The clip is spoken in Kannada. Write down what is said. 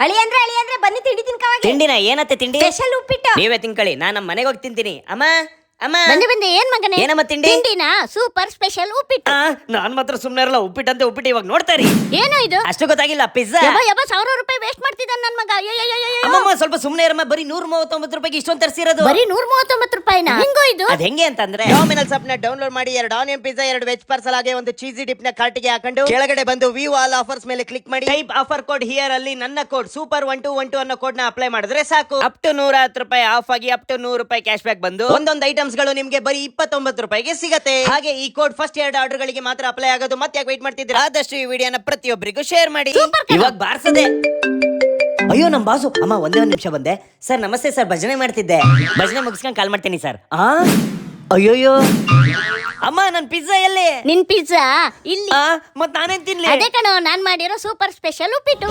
ಅಳಿ ಅಂದ್ರೆ ಬನ್ನಿ ತಿಂಡಿ ತಿನ್ಕವಾಗಿ. ತಿಂಡಿನ ಏನತ್ತೆ ತಿಂಡಿ? ಸ್ಪೆಷಲ್ ಉಪ್ಪಿಟ್ಟು. ನೀವೇ ತಿನ್ಕೊಳ್ಳಿ, ನಾನ್ ನಮ್ಮ ಮನೆಗೆ ಹೋಗಿ ತಿಂತೀನಿ. ಅಮ್ಮ ಅಮ್ಮ ಬಂದೆ ಏನ್ ಮಗನೇ? ಏನಮ್ಮ ತಿಂಡಿ? ತಿಂಡಿನ ಸೂಪರ್ ಸ್ಪೆಷಲ್ ಉಪ್ಪಿಟ್ಟು. ನಾನ್ ಮಾತ್ರ ಸುಮ್ನೆ ಇರಲ್ಲ. ಉಪ್ಪಿಟ್ಟಂತೆ ಉಪ್ಪಿಟ್ಟು ಇವಾಗ ನೋಡ್ತಾರಿ. ಏನು ಇದು? ಅಷ್ಟು ಗೊತ್ತಾಗಿಲ್ಲ. ಪಿಜ್ಜಾ. ಯಬ್ಬ 1000 ರೂಪಾಯಿ ವೇಸ್ಟ್ ಮಾಡ್ತಿದ್ದಾನೆ ನನ್ ಮಗ. ಅಮ್ಮಮ್ಮ ಸ್ವಲ್ಪ ಸುಮ್ನೆ ಇರಮ್ಮ. ಬರೀ 139 ರೂಪಾಯಿಗೆ ಇಷ್ಟೊಂದು ತರಿಸಿರೋದು. ಬರೀ 139 ರೂಪಾಯಿನ ಹೆಂಗೋ ಇದು? ಅದ್ ಹೆಂಗೆ ಅಂತಂದ್ರೆ ಡಾಮಿನಲ್ಸ್ ಆಪ್ ನ ಡೌನ್ಲೋಡ್ ಮಾಡಿ 2 ಆನಿಯನ್ ಪಿಜ್ಜಾ 2 ವೆಜ್ ಪಾರ್ಸಲ್ ಹಾಗೆ 1 ಚೀಸಿ ಡಿಪ್ ನ ಕಾರ್ಟಿಗೆ ಹಾಕೊಂಡು ಕೆಳಗಡೆ ಬಂದು ವ್ಯೂ ಆಲ್ ಆಫರ್ಸ್ ಮೇಲೆ ಕ್ಲಿಕ್ ಮಾಡಿ ಟೈಪ್ ಆಫರ್ ಕೋಡ್ ಹಿಯರ್ ಅಲ್ಲಿ ನನ್ನ ಕೋಡ್ ಸೂಪರ್1212 ಅನ್ನೋ ಕೋಡ್ ನ ಅಪ್ಲೈ ಮಾಡಿದ್ರೆ ಸಾಕು. ಅಪ್ ಟು 110 ರೂಪಾಯಿ ಆಫ್ ಆಗಿ ಅಪ್ ಟು 100 ರೂಪಾಯಿ ಕ್ಯಾಶ್ ಬ್ಯಾಕ್ ಬಂದು ಒಂದೊಂದು ಐಟಮ್ಸ್ ಗಳು ನಿಮ್ಗೆ ಬರೀ 29 ರೂಪಾಯಿಗೆ ಸಿಗತ್ತೆ. ಹಾಗೆ ಈ ಕೋಡ್ ಫಸ್ಟ್ 2 ಆರ್ಡರ್ ಗಳಿಗೆ ಮಾತ್ರ ಅಪ್ಲೈ ಆಗೋದು. ಮತ್ತೆ ಯಾಕೆ ವೇಟ್ ಮಾಡ್ತಿದ್ದೀರಾ? ಆದಷ್ಟು ಈ ವಿಡಿಯೋನ ಪ್ರತಿಯೊಬ್ಬರಿಗೂ ಶೇರ್ ಮಾಡಿ. ಇವಾಗ ಬಾರ್ಸದೆ. ಅಯ್ಯೋ ನಮ್ ಬಾಸು. ಅಮ್ಮ ಒಂದೇ ಒಂದು ನಿಮಿಷ ಬಂದೆ. ಸರ್ ನಮಸ್ತೆ ಸರ್, ಭಜನೆ ಮಾಡ್ತಿದ್ದೆ. ಭಜನೆ ಮುಗಿಸ್ಕೊಂಡು ಕಾಲ್ ಮಾಡ್ತೀನಿ ಸರ್. ಅಯ್ಯೋಯ್ಯೋ ಅಮ್ಮ, ನನ್ ಪಿಜ್ಜಾ ಎಲ್ಲಿ? ನಿನ್ ಪಿಜ್ಜಾ ಇಲ್ಲಿ. ಮತ್ ನಾನೇನ್ ತಿನ್ಲಿ? ಅದೇ ಕಣೋ ನಾನ್ ಮಾಡಿರೋ ಸೂಪರ್ ಸ್ಪೆಷಲ್ ಉಪ್ಪಿಟ್ಟು.